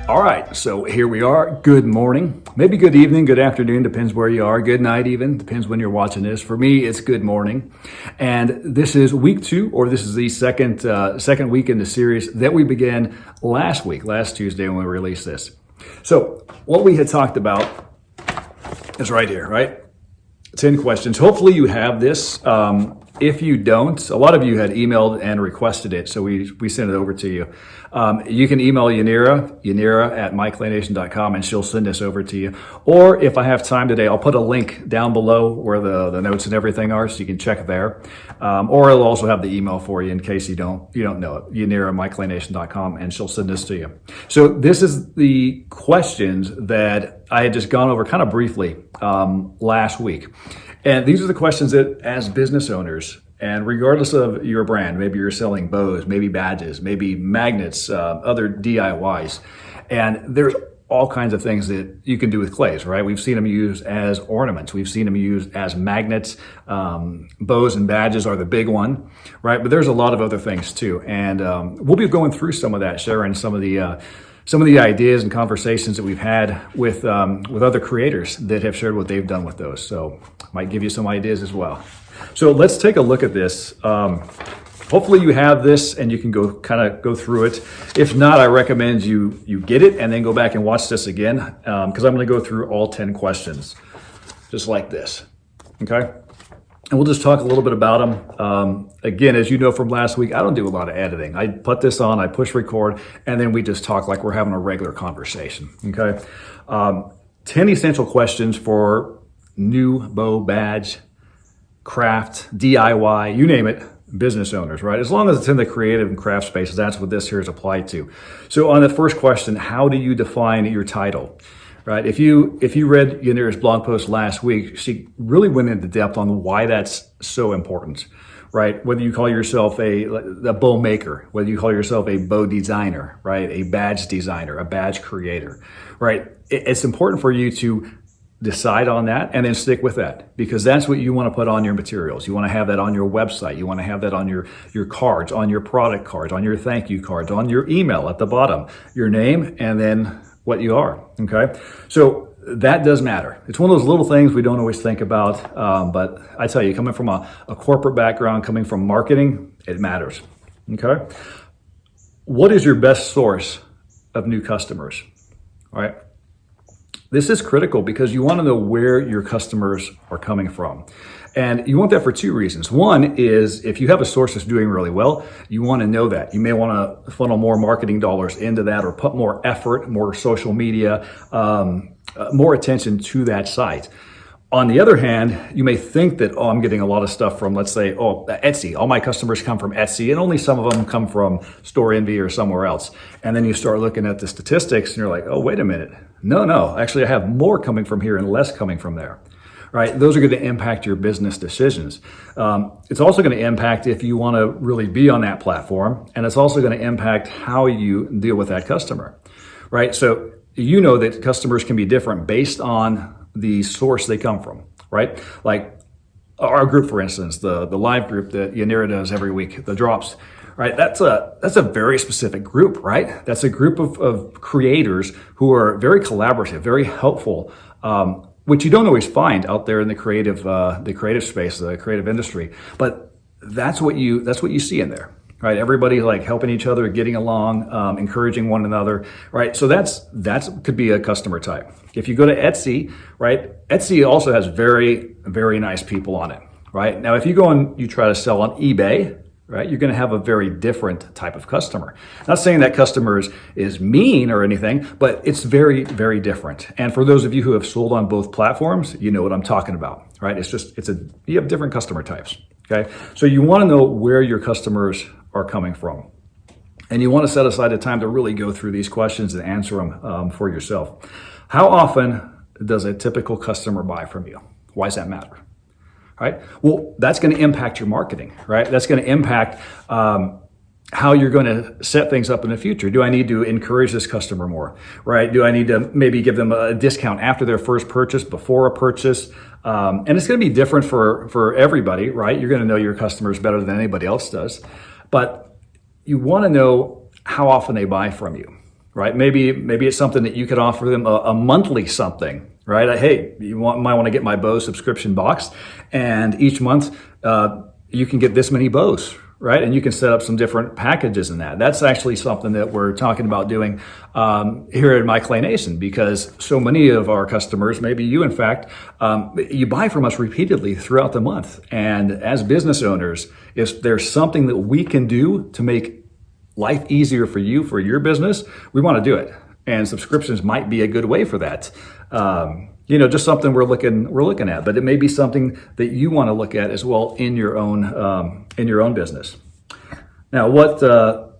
All right, so here we are. Good morning, maybe good evening, good afternoon, depends where you are. Good night even, depends when you're watching this. For me, it's good morning. And this is week 2, or this is the second week in the series that we began last Tuesday when we released this. So what we had talked about is right here, right? 10 questions. Hopefully you have this. If you don't, a lot of you had emailed and requested it, so we sent it over to you. You can email Yanira at MyClaynation.com, and she'll send this over to you. Or if I have time today, I'll put a link down below where the notes and everything are, so you can check there. Or I'll also have the email for you in case you don't know it. Yanira at MyClaynation.com, and she'll send this to you. So this is the questions that I had just gone over kind of briefly last week. And these are the questions that, as business owners, and regardless of your brand, maybe you're selling bows, maybe badges, maybe magnets, other DIYs, and there's all kinds of things that you can do with clays, right? We've seen them used as ornaments. We've seen them used as magnets. Bows and badges are the big one, right? But there's a lot of other things too. And we'll be going through some of that, sharing some of the ideas and conversations that we've had with other creators that have shared what they've done with those. So might give you some ideas as well. So let's take a look at this. Hopefully you have this and you can go through it. If not, I recommend you get it and then go back and watch this again, because I'm going to go through all 10 questions just like this. Okay. And we'll just talk a little bit about them. Again, as you know from last week, I don't do a lot of editing. I put this on, I push record, and then we just talk like we're having a regular conversation, okay? 10 essential questions for new bow, badge, craft, DIY, you name it, business owners, right? As long as it's in the creative and craft spaces, that's what this here is applied to. So on the first question, how do you define your title? Right. If you read Yanira's blog post last week, she really went into depth on why that's so important, right? Whether you call yourself a bow maker, whether you call yourself a bow designer, right? A badge designer, a badge creator, right? It's important for you to decide on that and then stick with that, because that's what you want to put on your materials. You want to have that on your website. You want to have that on your cards, on your product cards, on your thank you cards, on your email at the bottom, your name, and then what you are, okay? So that does matter. It's one of those little things we don't always think about, but I tell you, coming from a corporate background, coming from marketing, it matters, okay? What is your best source of new customers, all right? This is critical because you want to know where your customers are coming from. And you want that for 2 reasons. One is if you have a source that's doing really well, you want to know that. You may want to funnel more marketing dollars into that, or put more effort, more social media, more attention to that site. On the other hand, you may think that, I'm getting a lot of stuff from, let's say, Etsy. All my customers come from Etsy, and only some of them come from Store Envy or somewhere else. And then you start looking at the statistics and you're like, oh, wait a minute. No, actually I have more coming from here and less coming from there. Right? Those are going to impact your business decisions. It's also going to impact if you want to really be on that platform, and it's also going to impact how you deal with that customer, right? So you know that customers can be different based on the source they come from, right? Like our group, for instance, the live group that Yanira does every week, the drops, right? That's a very specific group, right? That's a group of creators who are very collaborative, very helpful, which you don't always find out there in the creative space, the creative industry. But that's what you see in there, right? Everybody like helping each other, getting along, encouraging one another, right? So that could be a customer type. If you go to Etsy, right? Etsy also has very, very nice people on it, right? Now, if you go and you try to sell on eBay, right, you're going to have a very different type of customer. Not saying that customer is mean or anything, but it's very, very different. And for those of you who have sold on both platforms, you know what I'm talking about, right? You have different customer types, okay? So you want to know where your customers are coming from. And you want to set aside a time to really go through these questions and answer them for yourself. How often does a typical customer buy from you? Why does that matter? Right? Well, that's going to impact your marketing, right? That's going to impact how you're going to set things up in the future. Do I need to encourage this customer more, right? Do I need to maybe give them a discount after their first purchase, before a purchase? And it's going to be different for everybody, right? You're going to know your customers better than anybody else does. But you want to know how often they buy from you, right? Maybe it's something that you could offer them a monthly something, right? Hey, might want to get my bow subscription box, and each month you can get this many bows, right? And you can set up some different packages in that. That's actually something that we're talking about doing here at MyClaynation, because so many of our customers, maybe you in fact, you buy from us repeatedly throughout the month. And as business owners, if there's something that we can do to make life easier for you, for your business, we want to do it. And subscriptions might be a good way for that. Just something we're looking at, but it may be something that you want to look at as well in your own business. Now, what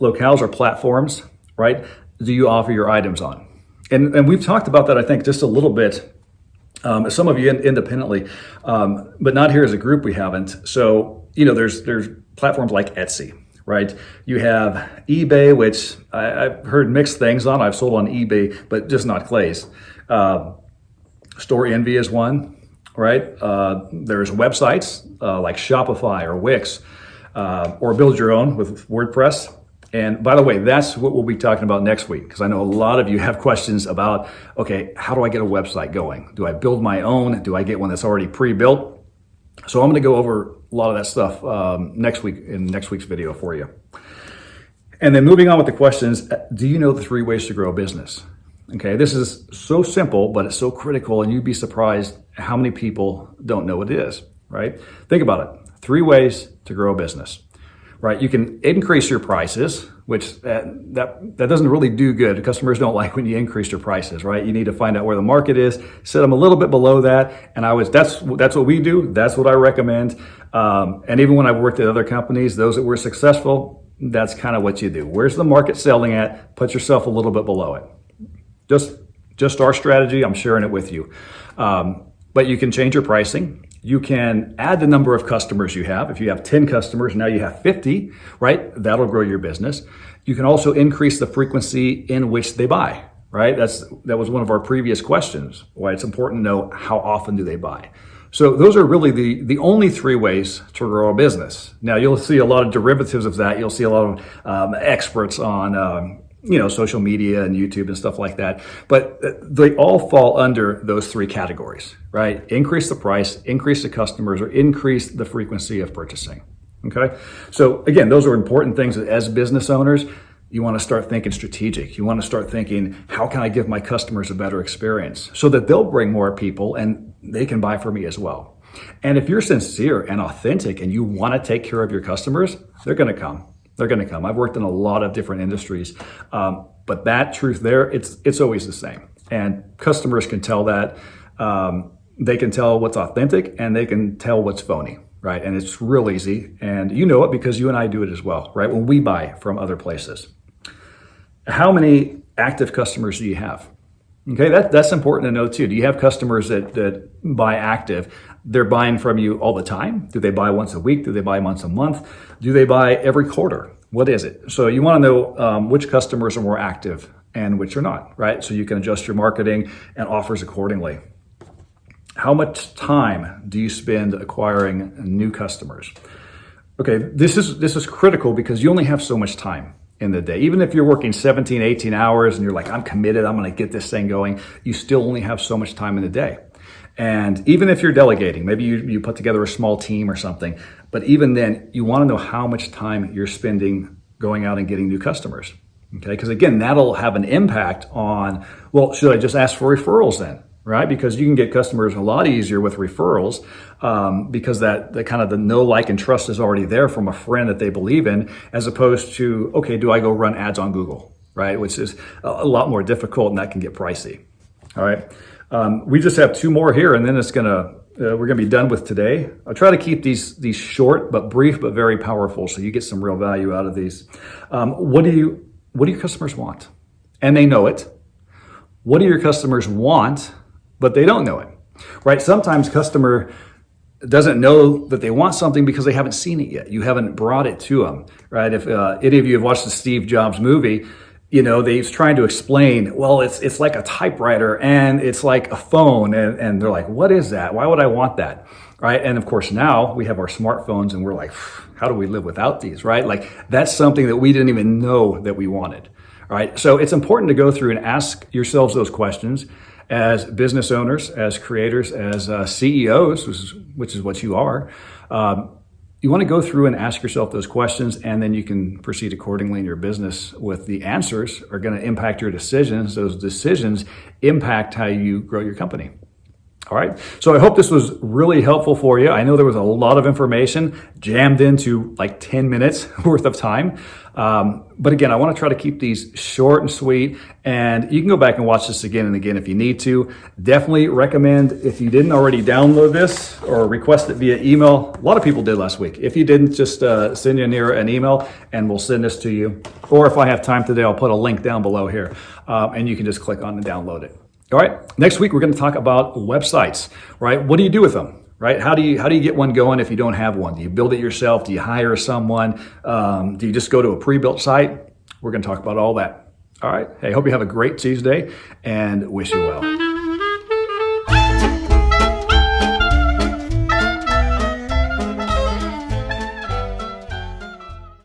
locales or platforms, right, do you offer your items on? And we've talked about that, I think, just a little bit. Some of you independently, but not here as a group. We haven't. So there's platforms like Etsy. Right? You have eBay, which I've heard mixed things on. I've sold on eBay, but just not clays. Store Envy is one, right? There's websites like Shopify or Wix, or build your own with WordPress. And by the way, that's what we'll be talking about next week, because I know a lot of you have questions about, okay, how do I get a website going? Do I build my own? Do I get one that's already pre-built? So I'm going to go over a lot of that stuff next week in next week's video for you. And then moving on with the questions, do you know the 3 ways to grow a business? Okay, this is so simple, but it's so critical, and you'd be surprised how many people don't know what it is, right? Think about it. 3 ways to grow a business, right? You can increase your prices, which that doesn't really do good. Customers don't like when you increase your prices, right? You need to find out where the market is, set them a little bit below that. And that's what we do. That's what I recommend. And even when I've worked at other companies, those that were successful, that's kind of what you do. Where's the market selling at? Put yourself a little bit below it. Just our strategy. I'm sharing it with you. But you can change your pricing. You can add the number of customers you have. If you have 10 customers, now you have 50, right? That'll grow your business. You can also increase the frequency in which they buy, right? That was one of our previous questions, why it's important to know how often do they buy. So those are really the only 3 ways to grow a business. Now you'll see a lot of derivatives of that. You'll see a lot of experts on social media and YouTube and stuff like that. But they all fall under those 3 categories, right? Increase the price, increase the customers, or increase the frequency of purchasing. Okay. So again, those are important things that as business owners, you want to start thinking strategic. You want to start thinking, how can I give my customers a better experience so that they'll bring more people and they can buy from me as well. And if you're sincere and authentic and you want to take care of your customers, they're going to come. They're going to come. I've worked in a lot of different industries, but that truth there, it's always the same. And customers can tell that. They can tell what's authentic and they can tell what's phony, right? And it's real easy. And you know it because you and I do it as well, right? When we buy from other places. How many active customers do you have? Okay, that's important to know too. Do you have customers that buy active? They're buying from you all the time? Do they buy once a week? Do they buy once a month? Do they buy every quarter? What is it? So you want to know which customers are more active and which are not, right? So you can adjust your marketing and offers accordingly. How much time do you spend acquiring new customers? Okay, this is critical because you only have so much time in the day. Even if you're working 17, 18 hours and you're like, I'm committed, I'm going to get this thing going, you still only have so much time in the day. And even if you're delegating, maybe you put together a small team or something, but even then you want to know how much time you're spending going out and getting new customers. Okay, because again, that'll have an impact on, well, should I just ask for referrals then? Right? Because you can get customers a lot easier with referrals because the kind of the know, like, and trust is already there from a friend that they believe in, as opposed to, okay, do I go run ads on Google, right? Which is a lot more difficult and that can get pricey. All right. We just have 2 more here and then we're going to be done with today. I'll try to keep these short, but brief, but very powerful. So you get some real value out of these. What do your customers want? And they know it. What do your customers want, but they don't know it, right? Sometimes customer doesn't know that they want something because they haven't seen it yet. You haven't brought it to them, right? If any of you have watched the Steve Jobs movie, he's trying to explain, well, it's like a typewriter and it's like a phone. And they're like, what is that? Why would I want that? Right? And of course, now we have our smartphones and we're like, how do we live without these, right? Like that's something that we didn't even know that we wanted. All right, so it's important to go through and ask yourselves those questions as business owners, as creators, as CEOs, which is what you are. You want to go through and ask yourself those questions, and then you can proceed accordingly in your business with the answers are going to impact your decisions. Those decisions impact how you grow your company. All right. So I hope this was really helpful for you. I know there was a lot of information jammed into like 10 minutes worth of time. But again, I want to try to keep these short and sweet, and you can go back and watch this again and again if you need to. Definitely recommend, if you didn't already download this or request it via email. A lot of people did last week. If you didn't, just send you an email and we'll send this to you. Or if I have time today, I'll put a link down below here and you can just click on and download it. All right. Next week, we're going to talk about websites, right? What do you do with them, right? How do you get one going if you don't have one? Do you build it yourself? Do you hire someone? Do you just go to a pre-built site? We're going to talk about all that. All right. Hey, hope you have a great Tuesday and wish you well.